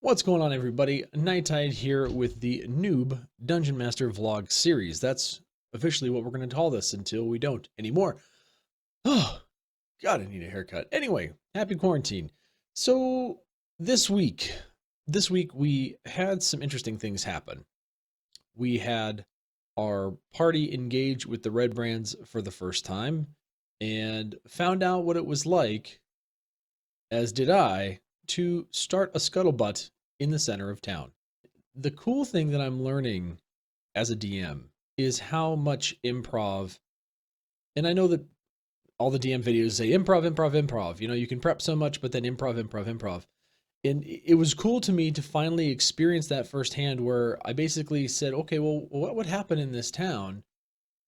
What's going on, everybody? Nighttide here with the Noob Dungeon Master Vlog series. That's officially what we're going to call this until we don't anymore. Oh, God, I need a haircut. Anyway, happy quarantine. So, this week, this week we had some interesting things happen. We had our party engage with the Red Brands for the first time and found out what it was like, as did I, to start a scuttlebutt in the center of town. The cool thing that I'm learning as a DM is how much improv, and I know that all the DM videos say improv, improv, improv. You know, you can prep so much, but then improv, improv, improv. And it was cool to me to finally experience that firsthand where I basically said, okay, well, what would happen in this town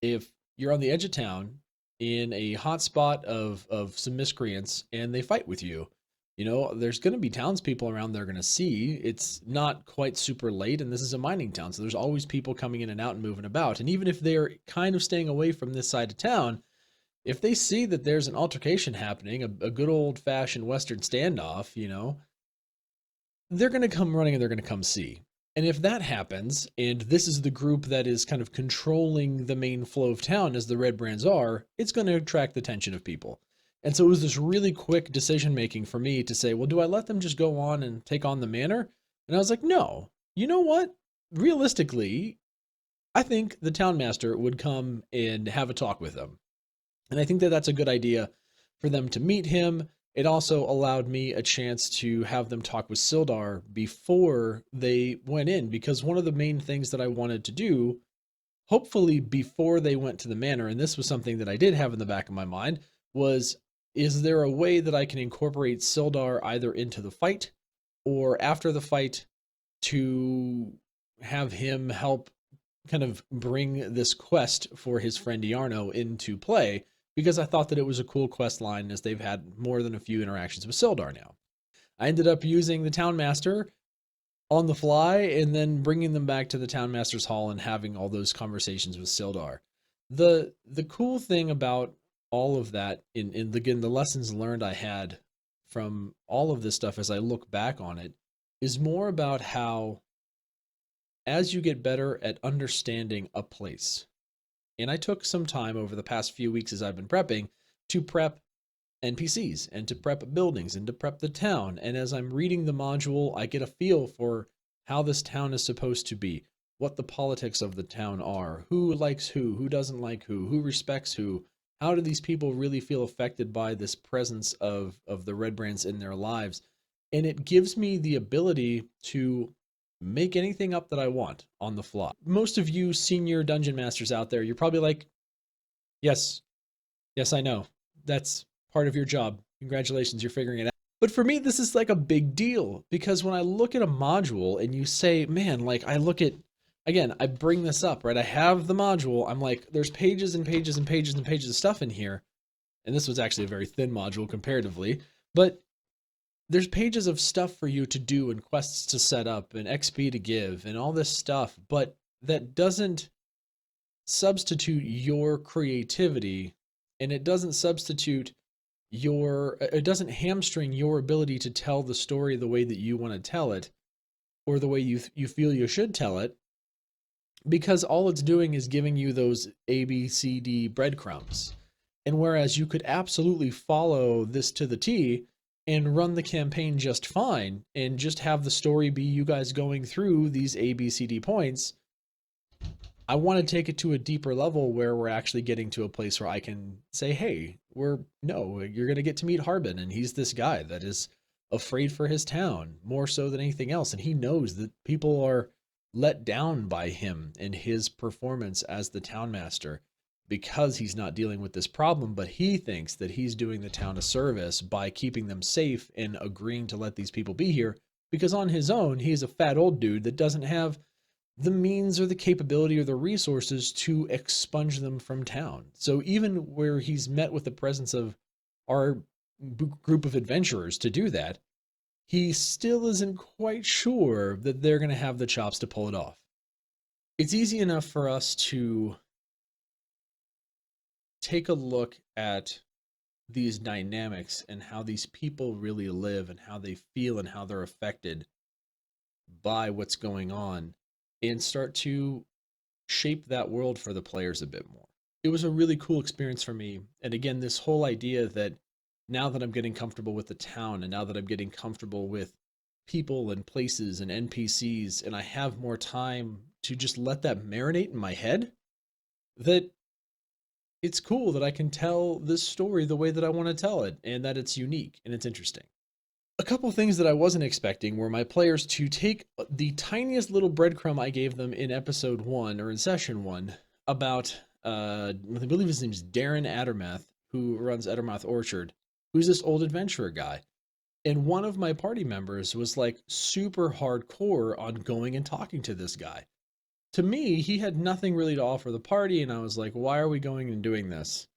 if you're on the edge of town in a hot spot of some miscreants and they fight with you? You know, there's going to be townspeople around they're going to see. It's not quite super late, and this is a mining town, so there's always people coming in and out and moving about. And even if they're kind of staying away from this side of town, if they see that there's an altercation happening, a good old fashioned Western standoff, you know, they're going to come running and they're going to come see. And if that happens, and this is the group that is kind of controlling the main flow of town as the Red Brands are, it's going to attract the attention of people. And so it was this really quick decision making for me to say, well, do I let them just go on and take on the manor? And I was like, no. You know what? Realistically, I think the town master would come and have a talk with them. And I think that that's a good idea for them to meet him. It also allowed me a chance to have them talk with Sildar before they went in, because one of the main things that I wanted to do, hopefully before they went to the manor, and this was something that I did have in the back of my mind, was is there a way that I can incorporate Sildar either into the fight or after the fight to have him help kind of bring this quest for his friend Yarno into play, because I thought that it was a cool quest line as they've had more than a few interactions with Sildar now. I ended up using the Town Master on the fly and then bringing them back to the Town Master's Hall and having all those conversations with Sildar. The cool thing about all of that, in again the lessons learned I had from all of this stuff as I look back on it, is more about how as you get better at understanding a place, and I took some time over the past few weeks as I've been prepping to prep NPCs and to prep buildings and to prep the town. And as I'm reading the module, I get a feel for how this town is supposed to be, what the politics of the town are, who likes who doesn't like who respects who. How do these people really feel affected by this presence of the Red Brands in their lives? And it gives me the ability to make anything up that I want on the fly. Most of you senior dungeon masters out there, you're probably like, yes, yes, I know. That's part of your job. Congratulations, you're figuring it out. But for me, this is like a big deal because when I look at a module and you say, man, like I look at, again, I bring this up, right? I have the module. I'm like, there's pages and pages and pages and pages of stuff in here. And this was actually a very thin module comparatively, but there's pages of stuff for you to do and quests to set up and XP to give and all this stuff, but that doesn't substitute your creativity, and it doesn't substitute it doesn't hamstring your ability to tell the story the way that you want to tell it or the way you feel you should tell it, because all it's doing is giving you those ABCD breadcrumbs. And whereas you could absolutely follow this to the T and run the campaign just fine and just have the story be you guys going through these ABCD points, I want to take it to a deeper level where we're actually getting to a place where I can say, hey, you're going to get to meet Harbin, and he's this guy that is afraid for his town more so than anything else. And he knows that people are let down by him and his performance as the town master because he's not dealing with this problem, but he thinks that he's doing the town a service by keeping them safe and agreeing to let these people be here, because on his own, he's a fat old dude that doesn't have the means or the capability or the resources to expunge them from town. So even where he's met with the presence of our group of adventurers to do that, he still isn't quite sure that they're going to have the chops to pull it off. It's easy enough for us to take a look at these dynamics and how these people really live and how they feel and how they're affected by what's going on and start to shape that world for the players a bit more. It was a really cool experience for me. And again, this whole idea that now that I'm getting comfortable with the town and now that I'm getting comfortable with people and places and NPCs and I have more time to just let that marinate in my head, that it's cool that I can tell this story the way that I want to tell it and that it's unique and it's interesting. A couple things that I wasn't expecting were my players to take the tiniest little breadcrumb I gave them in episode 1 or in session 1 about I believe his name's Darren Addermath, who runs Addermath Orchard, who's this old adventurer guy. And one of my party members was like super hardcore on going and talking to this guy. To me, he had nothing really to offer the party, and I was like, why are we going and doing this?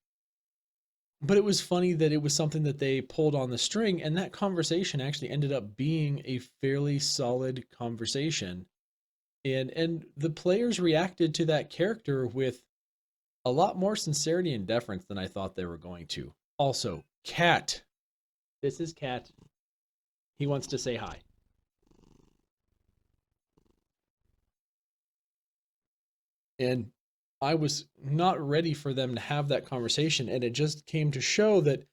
But it was funny that it was something that they pulled on the string, and that conversation actually ended up being a fairly solid conversation. And the players reacted to that character with a lot more sincerity and deference than I thought they were going to. Also, Cat. This is Cat. He wants to say hi. And I was not ready for them to have that conversation. And it just came to show that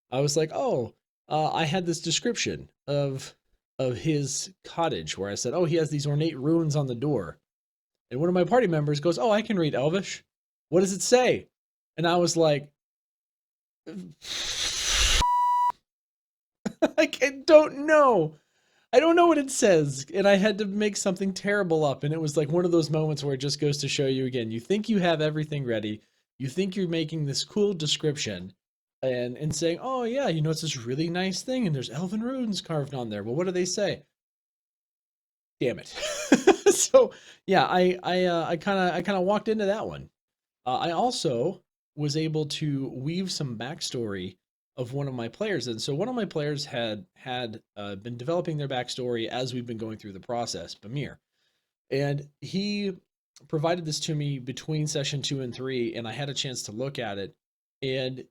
I was like, oh, I had this description of his cottage where I said, oh, he has these ornate runes on the door. And one of my party members goes, oh, I can read Elvish. What does it say? And I was like, I don't know. I don't know what it says. And I had to make something terrible up. And it was like one of those moments where it just goes to show you again, you think you have everything ready. You think you're making this cool description and saying, oh yeah, you know, it's this really nice thing. And there's elven runes carved on there. Well, what do they say? Damn it. So yeah, I kind of walked into that one. I also was able to weave some backstory of one of my players, and so one of my players had been developing their backstory as we've been going through the process, Bamir, and he provided this to me between session 2 and 3, and I had a chance to look at it, and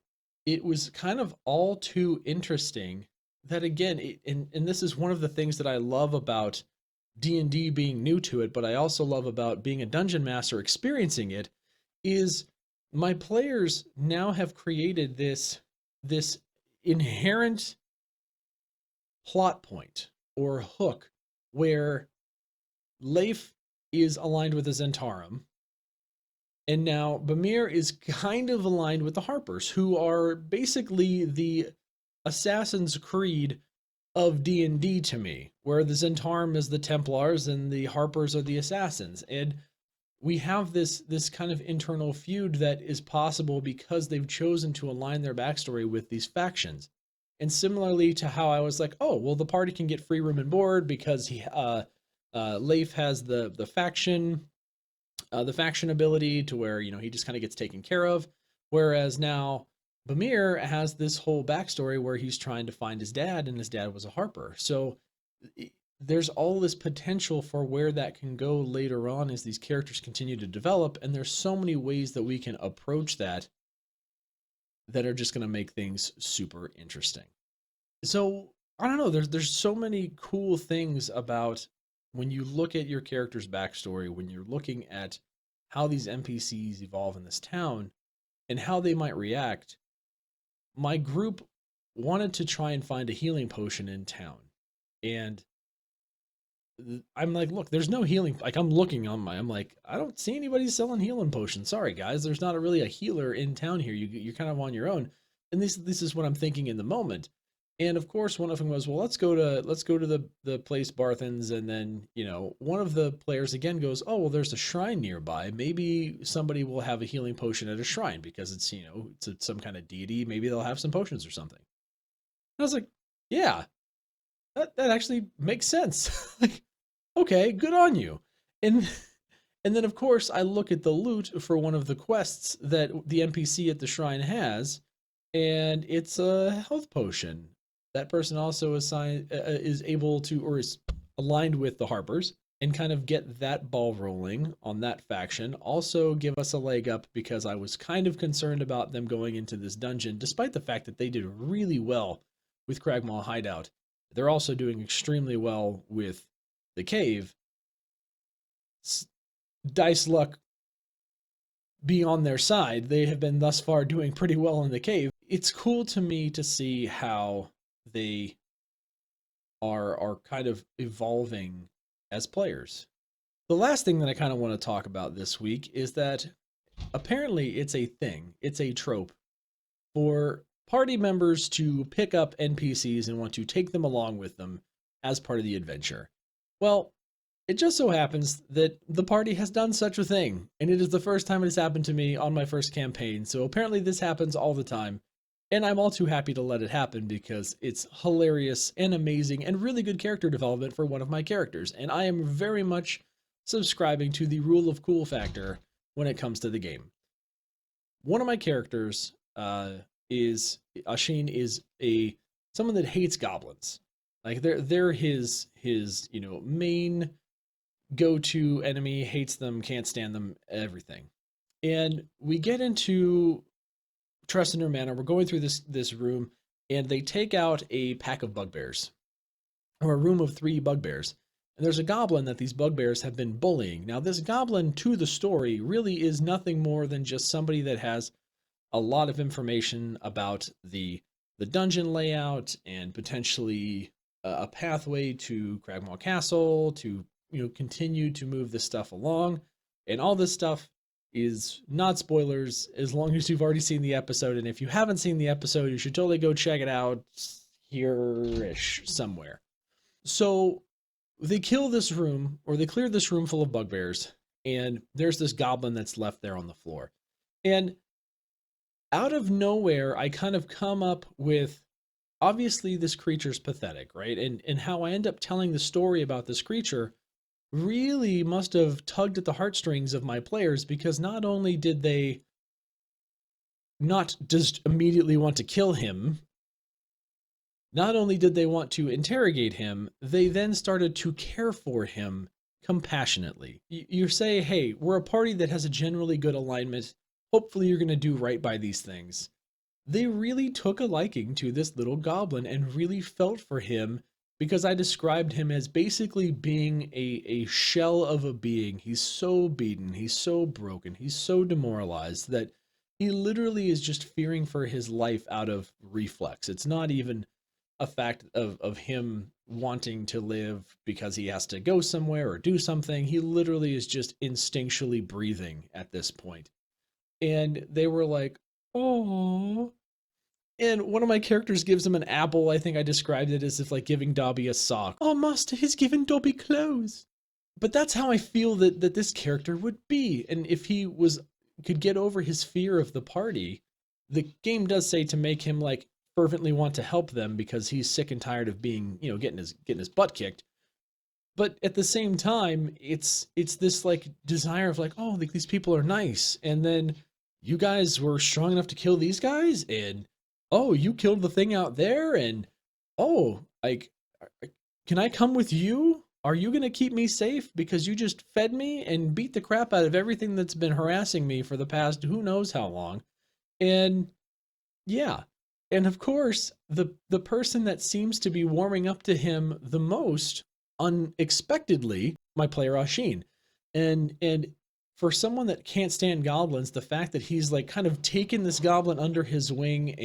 it was kind of all too interesting. That again, and this is one of the things that I love about D&D being new to it, but I also love about being a dungeon master experiencing it, is my players now have created this inherent plot point or hook where Leif is aligned with the Zentarum, and now Bamir is kind of aligned with the Harpers, who are basically the Assassin's Creed of D&D to me, where the Zentarum is the Templars and the Harpers are the Assassins. And we have this kind of internal feud that is possible because they've chosen to align their backstory with these factions. And similarly to how I was like, oh, well, the party can get free room and board because Leif has the faction ability to where, you know, he just kind of gets taken care of. Whereas now Bamir has this whole backstory where he's trying to find his dad, and his dad was a Harper. So there's all this potential for where that can go later on as these characters continue to develop, and there's so many ways that we can approach that that are just going to make things super interesting. So I don't know, there's so many cool things about when you look at your character's backstory, when you're looking at how these NPCs evolve in this town and how they might react. My group wanted to try and find a healing potion in town, and I'm like, look, there's no healing. Like, I'm looking on I'm like, I don't see anybody selling healing potions. Sorry, guys, there's not really a healer in town here. You're kind of on your own. And this is what I'm thinking in the moment. And of course, one of them was, well, let's go to the place Barthens, and then, you know, one of the players again goes, oh, well, there's a shrine nearby. Maybe somebody will have a healing potion at a shrine because it's, you know, it's some kind of deity. Maybe they'll have some potions or something. And I was like, yeah, that actually makes sense. Like, okay, good on you. And and then of course I look at the loot for one of the quests that the NPC at the shrine has, and it's a health potion. That person also is able to, or is aligned with the Harpers, and kind of get that ball rolling on that faction. Also give us a leg up because I was kind of concerned about them going into this dungeon, despite the fact that they did really well with Cragmaw Hideout. They're also doing extremely well with the cave, dice luck be on their side. They have been thus far doing pretty well in the cave. It's cool to me to see how they are kind of evolving as players. The last thing that I kind of want to talk about this week is that apparently it's a thing, it's a trope for party members to pick up NPCs and want to take them along with them as part of the adventure. Well, it just so happens that the party has done such a thing, and it is the first time it has happened to me on my first campaign, so apparently this happens all the time, and I'm all too happy to let it happen because it's hilarious and amazing and really good character development for one of my characters, and I am very much subscribing to the rule of cool factor when it comes to the game. One of my characters is Ashin is someone that hates goblins. Like they're his main go-to enemy, hates them, can't stand them, everything. And we get into Tressender Manor. We're going through this room, and they take out a pack of bugbears, or a room of 3 bugbears. And there's a goblin that these bugbears have been bullying. Now, this goblin, to the story, really is nothing more than just somebody that has a lot of information about the dungeon layout and potentially a pathway to Cragmaw Castle to continue to move this stuff along. And all this stuff is not spoilers as long as you've already seen the episode. And if you haven't seen the episode, you should totally go check it out here-ish somewhere. So they kill this room, or they clear this room full of bugbears, and there's this goblin that's left there on the floor. And out of nowhere, I kind of come up with, obviously this creature's pathetic, right? And how I end up telling the story about this creature really must have tugged at the heartstrings of my players, because not only did they not just immediately want to kill him, not only did they want to interrogate him, they then started to care for him compassionately. You say, hey, we're a party that has a generally good alignment. Hopefully you're going to do right by these things. They really took a liking to this little goblin and really felt for him, because I described him as basically being a shell of a being. He's so beaten, he's so broken, he's so demoralized that he literally is just fearing for his life out of reflex. It's not even a fact of him wanting to live because he has to go somewhere or do something. He literally is just instinctually breathing at this point. And they were like, oh. And one of my characters gives him an apple. I think I described it as if like giving Dobby a sock. Oh, master, he's given Dobby clothes. But that's how I feel that this character would be. And if he could get over his fear of the party, the game does say to make him like fervently want to help them because he's sick and tired of being, getting his butt kicked. But at the same time, it's this like desire of like, oh, like these people are nice. And then you guys were strong enough to kill these guys, and oh, you killed the thing out there, and oh, like, can I come with you? Are you going to keep me safe? Because you just fed me and beat the crap out of everything that's been harassing me for the past who knows how long. And yeah. And of course, the person that seems to be warming up to him the most, unexpectedly, my player Ashin. And for someone that can't stand goblins, the fact that he's like kind of taken this goblin under his wing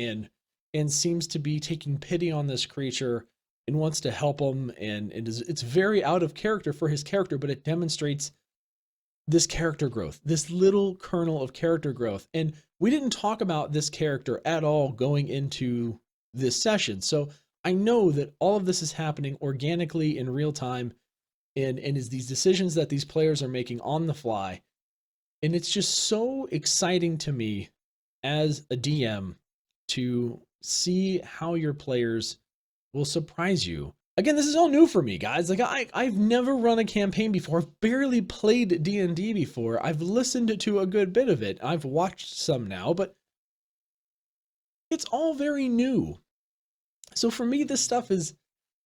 and seems to be taking pity on this creature and wants to help him, and it's very out of character for his character, but it demonstrates this character growth, this little kernel of character growth. And we didn't talk about this character at all going into this session. So I know that all of this is happening organically in real time, and is these decisions that these players are making on the fly. And it's just so exciting to me as a DM to see how your players will surprise you. Again, this is all new for me, guys. Like I've never run a campaign before. I've barely played D&D before. I've listened to a good bit of it. I've watched some now, but it's all very new. So for me, this stuff is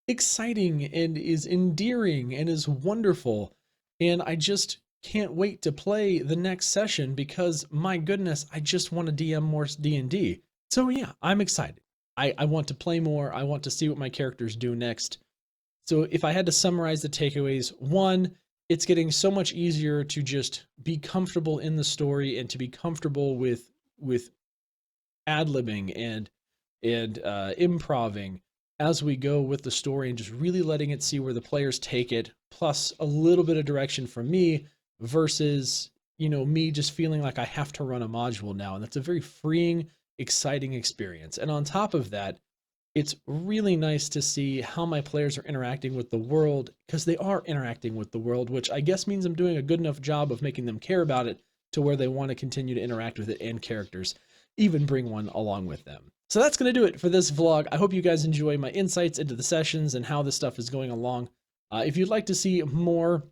exciting and is endearing and is wonderful. And I just can't wait to play the next session because, my goodness, I just want to DM more D&D. So yeah, I'm excited. I want to play more. I want to see what my characters do next. So if I had to summarize the takeaways, one, it's getting so much easier to just be comfortable in the story and to be comfortable with ad-libbing and improving as we go with the story and just really letting it see where the players take it, plus a little bit of direction from me versus, you know, me just feeling like I have to run a module now. And that's a very freeing, exciting experience. And on top of that, it's really nice to see how my players are interacting with the world, because they are interacting with the world, which I guess means I'm doing a good enough job of making them care about it to where they want to continue to interact with it, and characters even bring one along with them. So that's going to do it for this vlog. I hope you guys enjoy my insights into the sessions and how this stuff is going along. If you'd like to see more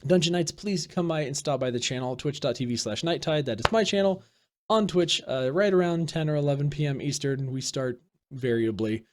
Dungeon Nytes, please come by and stop by the channel, twitch.tv/nighttide. That is my channel on Twitch, right around 10 or 11 p.m. Eastern. We start variably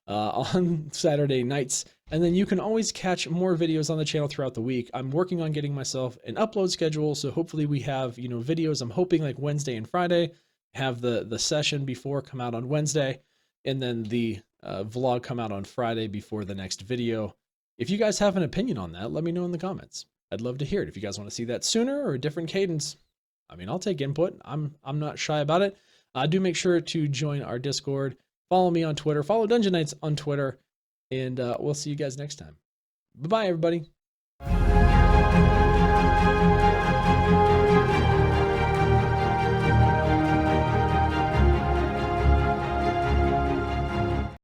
on Saturday nights, and then you can always catch more videos on the channel throughout the week. I'm working on getting myself an upload schedule, so hopefully we have, you know, videos. I'm hoping like Wednesday and Friday, have the session before come out on Wednesday, and then the vlog come out on Friday before the next video. If you guys have an opinion on that, let me know in the comments. I'd love to hear it. If you guys want to see that sooner or a different cadence, I mean, I'll take input. I'm not shy about it. Do make sure to join our Discord. Follow me on Twitter. Follow Dungeon Nytes on Twitter. And we'll see you guys next time. Bye-bye, everybody.